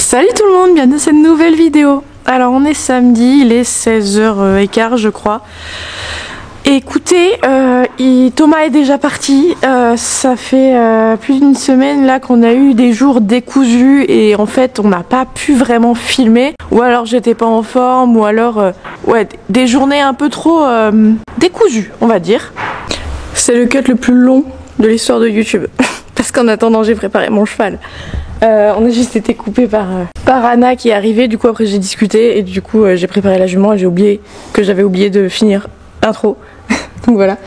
Salut tout le monde, bienvenue dans cette nouvelle vidéo. Alors on est samedi, il est 16h15 je crois. Et écoutez, Thomas est déjà parti, ça fait plus d'une semaine là qu'on a eu des jours décousus et en fait on n'a pas pu vraiment filmer. Ou alors j'étais pas en forme, ou alors ouais, des journées un peu trop décousues on va dire. C'est le cut le plus long de l'histoire de YouTube. Parce qu'en attendant j'ai préparé mon cheval. On a juste été coupé par Anna qui est arrivée, du coup après j'ai discuté et du coup j'ai préparé la jument et j'avais oublié de finir l'intro. Donc voilà.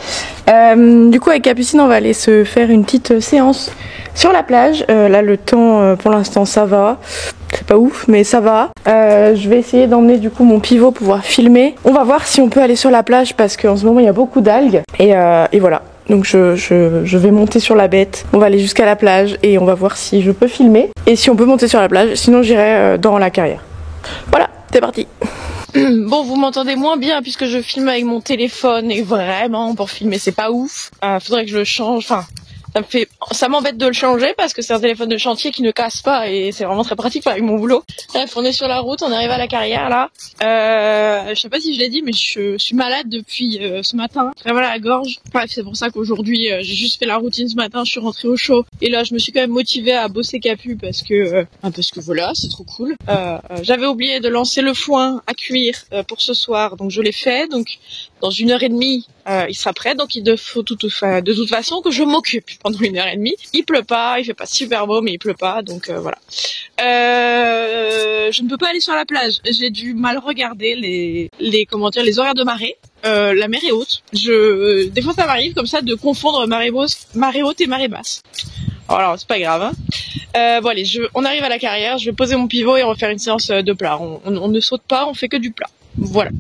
Du coup avec Capucine on va aller se faire une petite séance sur la plage. Là le temps pour l'instant ça va. C'est pas ouf mais ça va. Je vais essayer d'emmener du coup mon pivot pour pouvoir filmer. On va voir si on peut aller sur la plage parce qu'en ce moment il y a beaucoup d'algues et voilà. Donc je vais monter sur la bête, on va aller jusqu'à la plage et on va voir si je peux filmer. Et si on peut monter sur la plage, sinon j'irai dans la carrière. Voilà, c'est parti. Bon, vous m'entendez moins bien puisque je filme avec mon téléphone et vraiment pour filmer c'est pas ouf. Faudrait que je le change, enfin ça m'embête de le changer parce que c'est un téléphone de chantier qui ne casse pas et c'est vraiment très pratique avec mon boulot. Bref, on est sur la route, on arrive à la carrière là. Je sais pas si je l'ai dit mais je suis malade depuis ce matin. Très mal à la gorge. Bref, c'est pour ça qu'aujourd'hui j'ai juste fait la routine ce matin, je suis rentrée au chaud. Et là je me suis quand même motivée à bosser Capu parce que voilà, c'est trop cool. J'avais oublié de lancer le foin à cuire pour ce soir, donc je l'ai fait. Donc dans 1h30 il sera prêt, donc il faut de toute façon que je m'occupe pendant 1h30. Il pleut pas, il fait pas super beau mais il pleut pas, donc voilà. Je ne peux pas aller sur la plage, j'ai dû mal regarder les horaires de marée. La mer est haute. Des fois ça m'arrive comme ça de confondre marée haute et marée basse. Alors c'est pas grave hein. Bon allez, on arrive à la carrière, je vais poser mon pivot et on va faire une séance de plat. On ne saute pas, on fait que du plat. Voilà.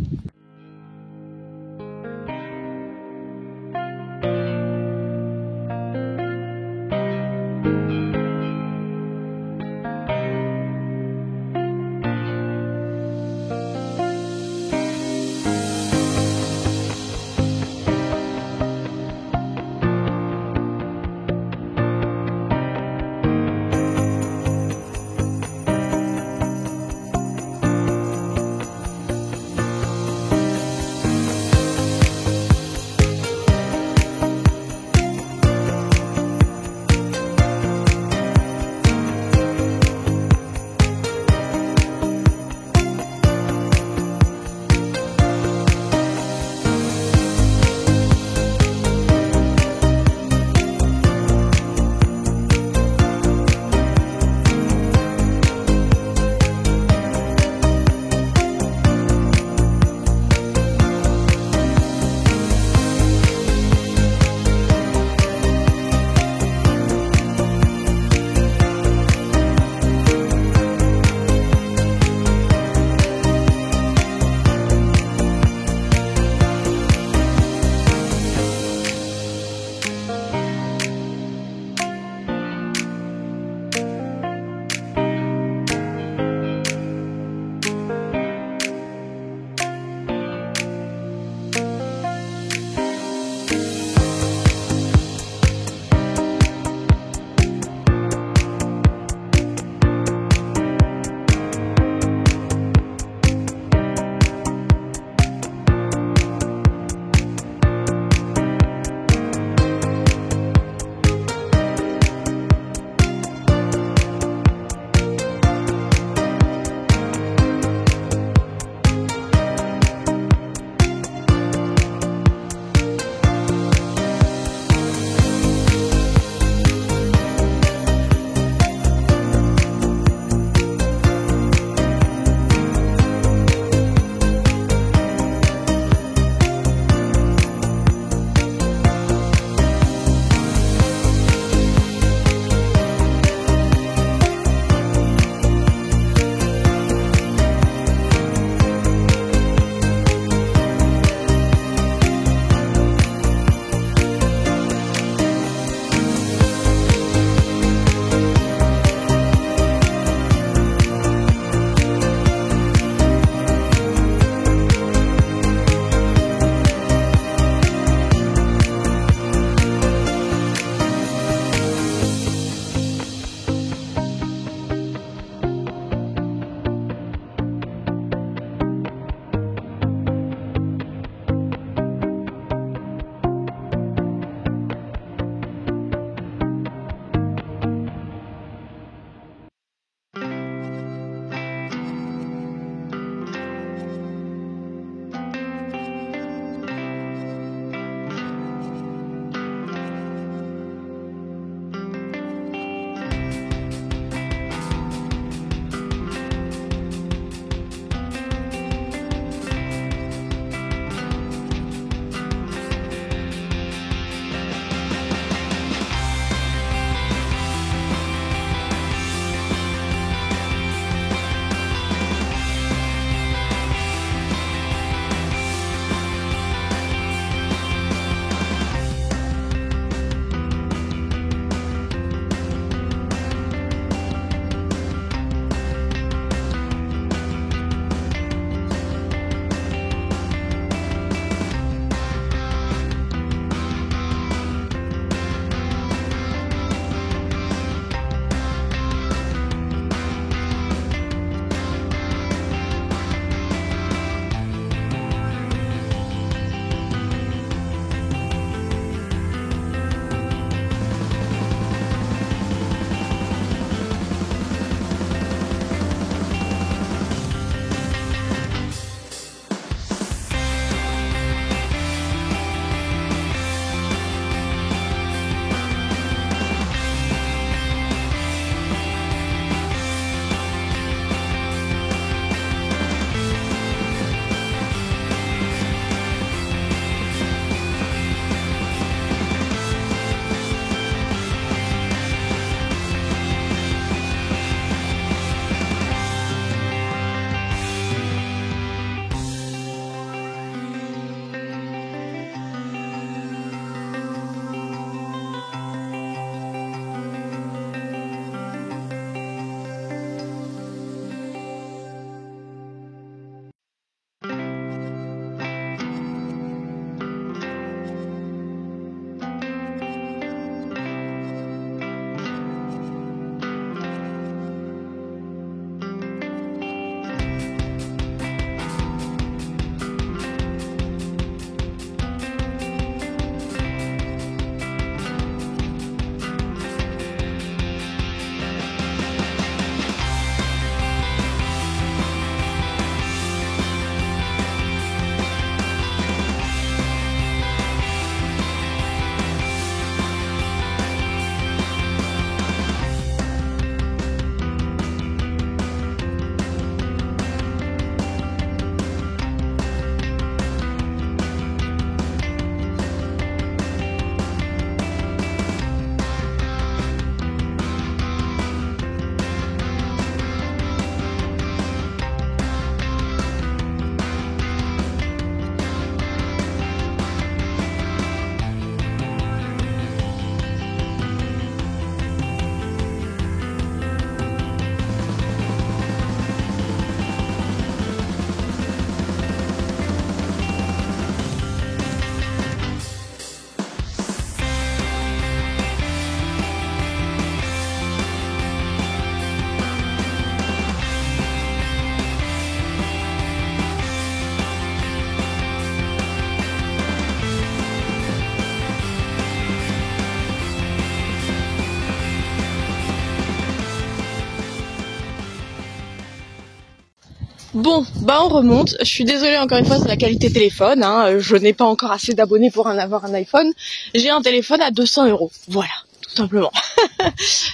Bon, bah on remonte. Je suis désolée encore une fois, c'est la qualité téléphone. Hein. Je n'ai pas encore assez d'abonnés pour avoir un iPhone. J'ai un téléphone à 200 €. Voilà, tout simplement.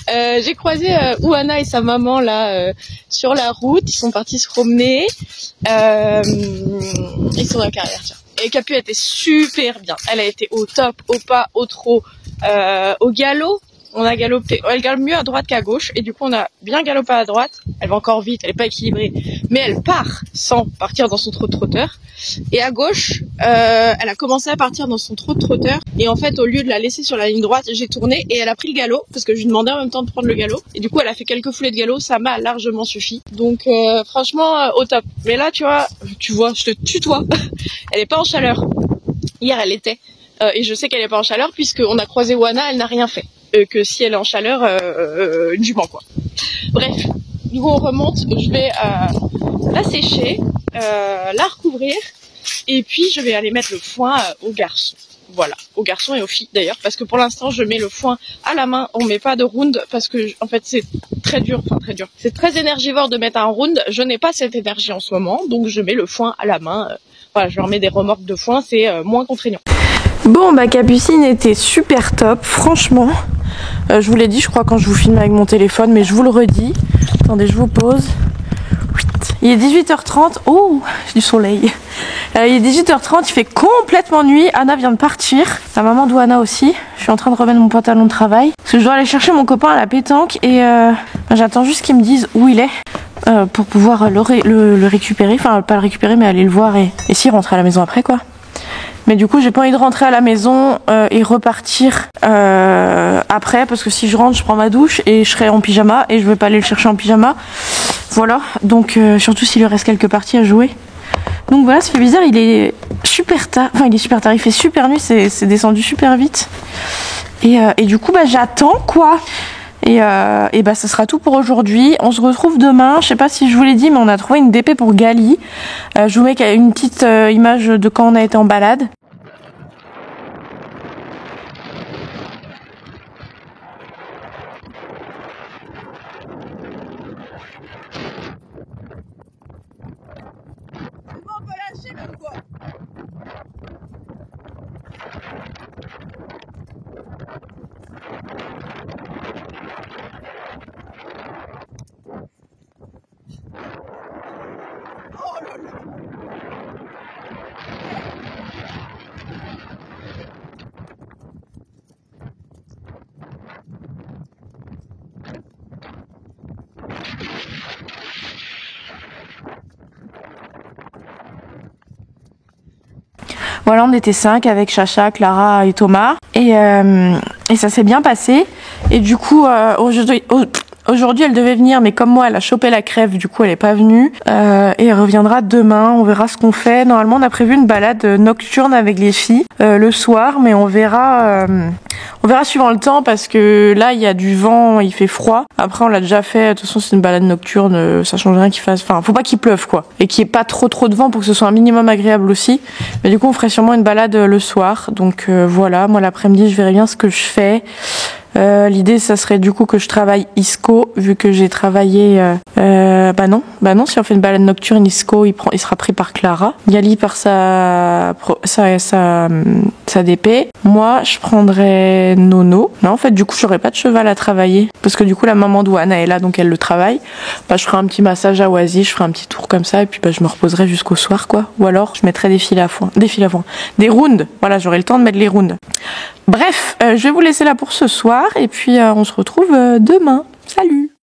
J'ai croisé Ouana et sa maman là sur la route. Ils sont partis se promener. Ils sont dans la carrière, tiens. Et Capu a été super bien. Elle a été au top, au pas, au trop, au galop. On a galopé, elle galope mieux à droite qu'à gauche, et du coup on a bien galopé à droite. Elle va encore vite, elle est pas équilibrée, mais elle part sans partir dans son trot de trotteur. Et à gauche, elle a commencé à partir dans son trot de trotteur, et en fait au lieu de la laisser sur la ligne droite, j'ai tourné et elle a pris le galop parce que je lui demandais en même temps de prendre le galop. Et du coup elle a fait quelques foulées de galop, ça m'a largement suffi. Donc franchement au top. Mais là tu vois, je te tutoie. Elle est pas en chaleur. Hier elle était, et je sais qu'elle est pas en chaleur puisqu'on a croisé Ouana, elle n'a rien fait. Que si elle est en chaleur, une jument quoi. Bref, du coup on remonte, je vais la sécher, la recouvrir, et puis je vais aller mettre le foin aux garçons. Voilà, aux garçons et aux filles d'ailleurs, parce que pour l'instant je mets le foin à la main, on met pas de round parce que en fait c'est très dur, c'est très énergivore de mettre un round, je n'ai pas cette énergie en ce moment, donc je mets le foin à la main. Voilà, je leur mets des remorques de foin, c'est moins contraignant. Bon bah Capucine était super top, franchement. Je vous l'ai dit je crois quand je vous filme avec mon téléphone, mais je vous le redis. Attendez, je vous pose. Il est 18h30, oh j'ai du soleil. Il est 18h30, il fait complètement nuit, Anna vient de partir. La maman d'Anna aussi, je suis en train de remettre mon pantalon de travail. Parce que je dois aller chercher mon copain à la pétanque et j'attends juste qu'il me dise où il est. Pour pouvoir le récupérer, enfin pas le récupérer mais aller le voir et s'y rentrer à la maison après quoi. Mais du coup j'ai pas envie de rentrer à la maison et repartir après parce que si je rentre je prends ma douche et je serai en pyjama et je vais pas aller le chercher en pyjama. Voilà, donc surtout s'il lui reste quelques parties à jouer. Donc voilà, ça fait bizarre, il est super tard, il fait super nuit, c'est descendu super vite. Et du coup bah j'attends quoi. Et bah ce sera tout pour aujourd'hui. On se retrouve demain. Je sais pas si je vous l'ai dit, mais on a trouvé une DP pour Gali. Je vous mets une petite image de quand on a été en balade. On peut lâcher même quoi. Voilà, on était 5 avec Chacha, Clara et Thomas. Et ça s'est bien passé. Et du coup, aujourd'hui, elle devait venir, mais comme moi, elle a chopé la crève, du coup, elle est pas venue. Et elle reviendra demain. On verra ce qu'on fait. Normalement, on a prévu une balade nocturne avec les filles le soir, mais on verra suivant le temps parce que là, il y a du vent, il fait froid. Après, on l'a déjà fait. De toute façon, c'est une balade nocturne. Ça change rien qu'il fasse. Enfin, faut pas qu'il pleuve, quoi. Et qu'il y ait pas trop de vent pour que ce soit un minimum agréable aussi. Mais du coup, on ferait sûrement une balade le soir. Donc voilà. Moi, l'après-midi, je verrai bien ce que je fais. L'idée ça serait du coup que je travaille ISCO vu que j'ai travaillé bah non si on fait une balade nocturne ISCO il sera pris par Clara, Gali par sa DP, moi je prendrais Nono. Non en fait du coup j'aurais pas de cheval à travailler parce que du coup la maman d'Ouana est là donc elle le travaille. Bah je ferai un petit massage à Oasis, je ferai un petit tour comme ça et puis bah je me reposerai jusqu'au soir quoi, ou alors je mettrai des rounds, voilà j'aurai le temps de mettre les rounds. Bref, je vais vous laisser là pour ce soir et puis on se retrouve demain. Salut!